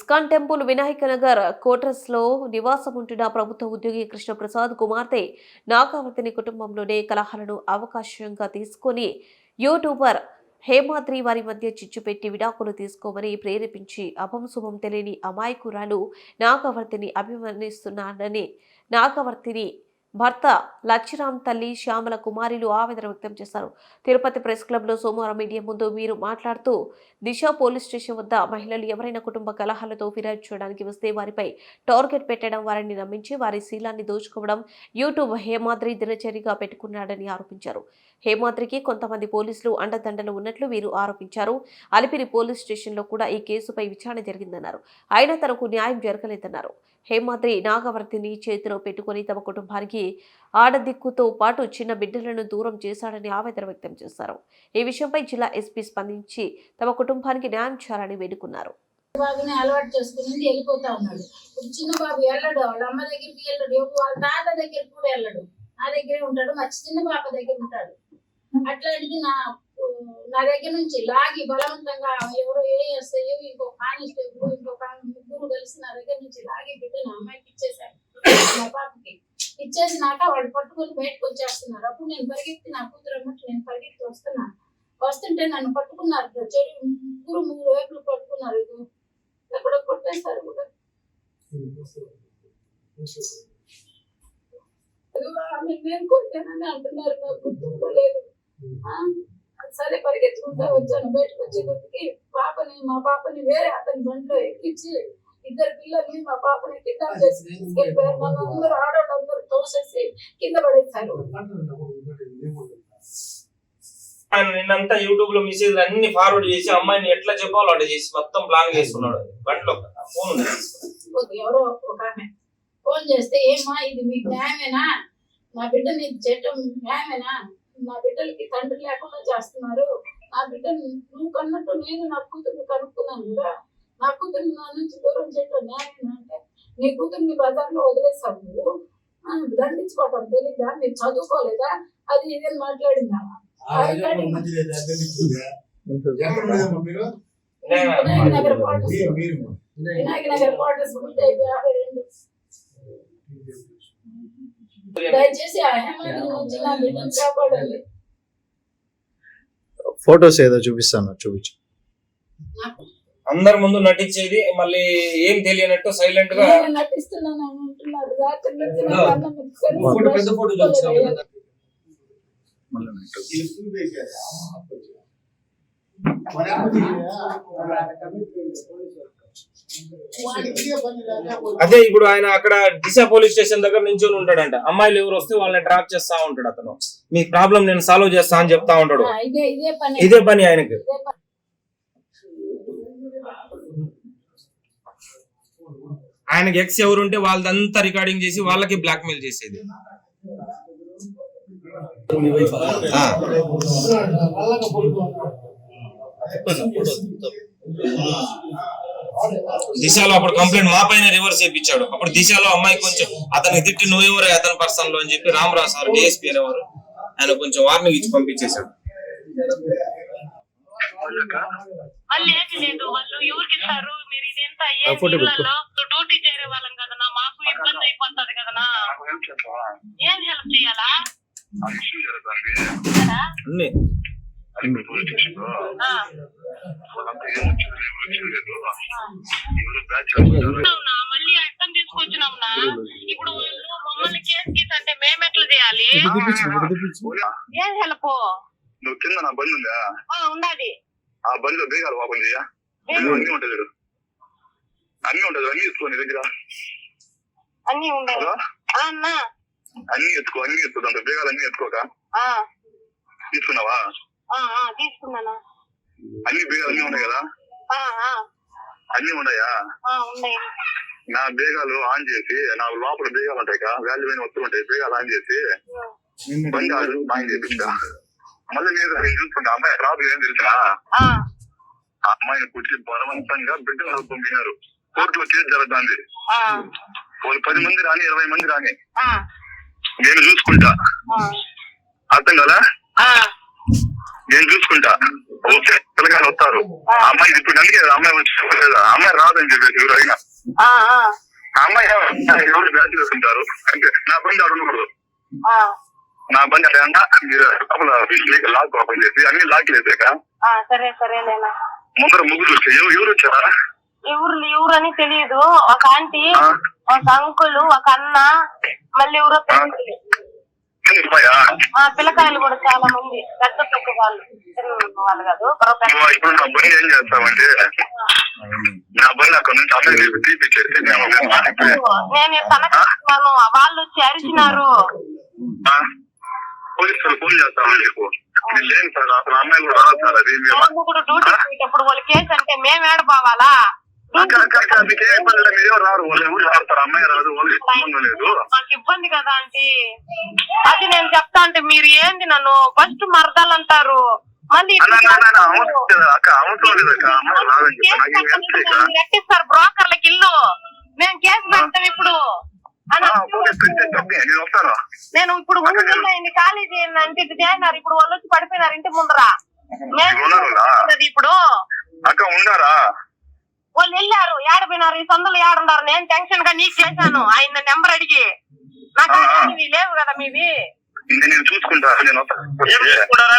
ISKCON temple Vinayaka Nagar quarters లో నివాసం ఉంటున్న ప్రభుత్వ ఉద్యోగి కృష్ణప్రసాద్ కుమార్తె నాగావతిని కుటుంబంలోనే కలహాలను అవకాశంగా తీసుకుని యూట్యూబర్ హేమాద్రి వారి మధ్య చిచ్చు పెట్టి విడాకులు తీసుకోమని ప్రేరేపించి అభంశుభం తెలియని అమాయకురాలు నాగావర్తిని అభిమానిస్తున్నాడని నాగావర్తిని భర్త లచ్చిరామ్ తల్లి శ్యామల కుమారిలు ఆవేదన వ్యక్తం చేశారు. తిరుపతి ప్రెస్ క్లబ్ లో సోమవారం మీడియా ముందు వీరు మాట్లాడుతూ దిశ పోలీస్ స్టేషన్ వద్ద మహిళలు ఎవరైనా కుటుంబ కలహాలతో ఫిర్యాదు చేయడానికి వస్తే వారిపై టార్గెట్ పెట్టడం, వారిని నమ్మించి వారి శీలాన్ని దోచుకోవడం యూట్యూబ్ హేమాద్రి దినచర్యగా పెట్టుకున్నాడని ఆరోపించారు. హేమాద్రికి కొంతమంది పోలీసులు అండదండలు ఉన్నట్లు వీరు ఆరోపించారు. అలిపిరి పోలీస్ స్టేషన్ లో కూడా ఈ కేసుపై విచారణ జరిగిందన్నారు. అయినా తనకు న్యాయం జరగలేదన్నారు. హేమాద్రి నాగవర్తిని చేతిలో పెట్టుకుని తమ కుటుంబానికి ఆడదిక్కుతో పాటు చిన్న బిడ్డలను దూరం చేశాడని ఆవేదన వ్యక్తం చేశారు. ఈ విషయంపై జిల్లా ఎస్పీ స్పందించి తమ కుటుంబానికి న్యాయం చేయాలని వేడుకున్నారు. బాబుని అలవాటు చేసుకుని వెళ్ళిపోతా ఉన్నాడు. చిన్న బాబు వెళ్ళడు, వాళ్ళ అమ్మ దగ్గరికి వెళ్ళడు, వాళ్ళ తాత దగ్గరికి కూడా వెళ్ళడు, నా దగ్గరే ఉంటాడు. మా చిన్న పాప దగ్గర ఉంటాడు. అట్లాంటిది నా దగ్గర నుంచి లాగి బలవంతంగా ఎవరో ఏఎస్ఐయో ఇంకో కానిస్టేబుల్ ఇంకొక ముగ్గురు కలిసి నా దగ్గర నుంచి లాగి బిడ్డను అమ్మాయికి ఇచ్చేసారు. మా పాపకి ఇచ్చేసినాక వాళ్ళు పట్టుకొని బయటకు వచ్చేస్తున్నారు. అప్పుడు నేను పరిగెత్తి నా కూతురు అన్నట్టు నేను పరిగెత్తి వస్తుంటే నన్ను పట్టుకున్నారు. మూడు వైపులు పట్టుకున్నారు. ఎక్కడో కొట్టేస్తారు కూడా. నేను కొట్టానని అంటున్నారు. నాకు గుర్తుండలేదు. సరే పరిగెత్తుకుంటా వచ్చాను. బయటకు వచ్చే కొద్దికి మా పాపని వేరే అతని బండిలో ఎక్కించి ఇద్దరు పిల్లల్ని మా పాపని కిడ్నాప్ చేసి తీసుకెళ్ళిపోయారు. నన్ను అందరూ ఆడవాళ్ళందరూ తోసేసి కింద పడేశారు. ఆయన నిన్నంతా యూట్యూబ్ లో మెసేజ్ అన్ని ఫార్వర్డ్ చేసి అమ్మాయిని ఎట్లా చెప్పాలో అట్లా చేసి మొత్తం ప్లాన్ చేసుకున్నాడు. బండిలో ఫోన్ ఎవరో ఒక ఆమె ఫోన్ చేస్తే, ఏమా ఇది మీకు న్యాయమేనా? నా బిడ్డని చేయటం న్యాయమేనా? నా బిడ్డలకి తండ్రి లేకుండా చేస్తున్నారు. నా బిడ్డని నువ్వు కన్నట్టు నేను నా కూతుర్ని కనుక్కున్నాను కదా, నా కూతుర్ని నా నుంచి దూరం చేయటం న్యాయమేనా అంటే, నీ కూతుర్ని బజార్లో వదిలేసావు, నువ్వు దండించుకోవటం తెలీదా, మీరు చదువుకోలేదా, అది ఇదేం మాట్లాడిందా? వినాయక నగర్ క్వార్టర్స్ 52. దయచేసి ఆ హేమాద్రి నుంచి నా బిడ్డను కాపాడాలి. ఫోటోస్ ఏదో చూపిస్తాను, చూపించు. అందరి ముందు నటించేది, మళ్ళీ ఏం తెలియనట్టు సైలెంట్ గా నటిస్తున్నాను అంటున్నారు. రాత్రి నుంచి అదే ఇప్పుడు ఆయన అక్కడ దిశ పోలీస్ స్టేషన్ దగ్గర నించొని ఉంటాడంట. అమ్మాయిలు ఎవరు వస్తే వాళ్ళని ట్రాప్ చేస్తా ఉంటాడు. అతను మీ ప్రాబ్లం నేను సాల్వ్ చేస్తా అని చెప్తా ఉంటాడు. ఇదే పని ఆయనకి. ఆయనకి ఎక్స్ ఎవరుంటే వాళ్ళదంతా రికార్డింగ్ చేసి వాళ్ళకి బ్లాక్ మెయిల్ చేసేది. దిశలో అప్పుడు కంప్లైంట్ మా పైన రివర్స్ చేయించాడు. అప్పుడు దిశలో అమ్మాయి కొంచెం అతనికి తిట్టి నువ్వెవరే అతని పర్సన్ లో అని చెప్పి రామరావు సార్ డిఎస్పీ అనేవారు ఆయన కొంచెం వార్నింగ్ ఇచ్చి పంపించేశాడు. డ్యూటీ చేరే వాళ్ళం కదనా, మాకు ఇబ్బంది అయిపోతుంది కదనా. ఏం హెల్ప్ చేయాలా? మళ్ళీ అర్థం తీసుకొచ్చినాంనా. ఇప్పుడు మమ్మల్ని కేసు గీస్ అంటే మేమెట్లా చేయాలి? ఏం హెల్ప్? నువ్వు కింద నా బండి ఉందా? ఉండాలి. ఆ బండిలో బేగాలు ఓపెన్ చేయా, అన్ని ఉంటుంది. అన్ని ఉంటుంది, అన్ని ఎత్తుకో నీ దగ్గర. అన్ని ఉండాలి. అన్ని ఎత్తుకో, అన్ని ఎత్తుకో. దాంట్లో బేగాలు అన్ని ఎత్తుకోక. తీసుకున్నావా? తీసుకున్నానా. అన్ని బేగాలు అన్ని ఉన్నాయి కదా? అన్ని ఉన్నాయా? నా బేగాలు ఆన్ చేసి, నా లోపల బేగాలు ఉంటాయి కదా, వాల్యూ అయిన వస్తువులు ఉంటాయి, బేగాలు ఆన్ చేసి బండి ఆన్ చేపించా. మళ్ళీ నేను చూసుకుంటా. అమ్మాయి ప్రాబ్లం ఏం తెలిసినా, అమ్మాయిని కూర్చి బలవంతంగా బిడ్డలు పంపినారు. కోర్టులో కేసు జరుగుతుంది. వాళ్ళు 10 మంది రాని, 20 మంది రాని, నేను చూసుకుంటా. అర్థం కదా? నేను చూసుకుంటా. ఓకే పిల్లగాలు వస్తారు. ఆ అమ్మాయి ఇప్పుడు అందుకే అమ్మాయి వచ్చి చెప్పలేదా, అమ్మాయి రాదని చెప్పేసి ఎవరు అయినా ఆ, ఆ, ఆ అమ్మాయి ఎవరు బ్యాచ్ వేసుకుంటారు అంటే నా బండి ఆడ ఉండకూడదు. ఆ, నా బండి అట్లా మీరు లాక్ ఓపెన్ చేసి అన్ని లాక్ వేసాక ఆ, సరే సరేలేనా. ముందర ముగ్గురు వచ్చాయి. ఎవరు వచ్చారా? ఎవరని తెలియదు. ఒక ఆంటీ, ఒక అంకుల్, ఒక అన్న, మళ్ళీ ఎవరో తెలియదు. అమ్మాయా? పిల్లకాయలు కూడా చాలా మంది, పెద్ద పెద్ద వాళ్ళు, చిన్న వాళ్ళు కాదు. ఇప్పుడు నా బండి ఏం చేస్తామంటే నా బండి అక్కడ నుంచి అమ్మాయి తీపిచ్చేసి నేను తనకు వాళ్ళు వచ్చి అరిచినారు. పోలీసులు ఫోన్ చేస్తామని చెప్పు. లేదు సార్ అసలు అమ్మాయి కూడా రాదు సార్. అది కూడా డ్యూటీ పోయేటప్పుడు వాళ్ళు కేసు అంటే మేము ఏడబావాలా? అందుకే ఇబ్బంది లేదు. మీరేమో రారు, వాళ్ళు ఎవరు రాస్తారు. అమ్మాయి రాదు, వాళ్ళకి సంబంధం లేదు. నాకు ఇబ్బంది కదా ఆంటీ. అది నేను చెప్తా అంటే మీరు ఏంది నన్ను ఫస్ట్ మరదాలంటారు, మళ్ళీ అవసరం లేదక్క. అమ్మాయి రాదని చెప్పి రెట్టిస్తారు బ్రోకర్లకి ఇల్లు. మేము కేసు పెడతాం ఇప్పుడు. నేను వస్తాను. నేను ఇప్పుడు ముందు ఖాళీ చేయండి అంటే ఇది చేసినారు. ఇప్పుడు వాళ్ళు వచ్చి పడిపోయినారు ఇంటి ముందర. ఇప్పుడు అక్క ఉన్నారా? వాళ్ళు వెళ్ళారు. ఏడపోయినారు, ఈ సొందలు ఏడున్నారు. నేను టెన్షన్ గా నీకు చేశాను. ఆయన నెంబర్ అడిగి. నాకు లేవు కదా మీవి. నేను చూసుకుంటా. నేను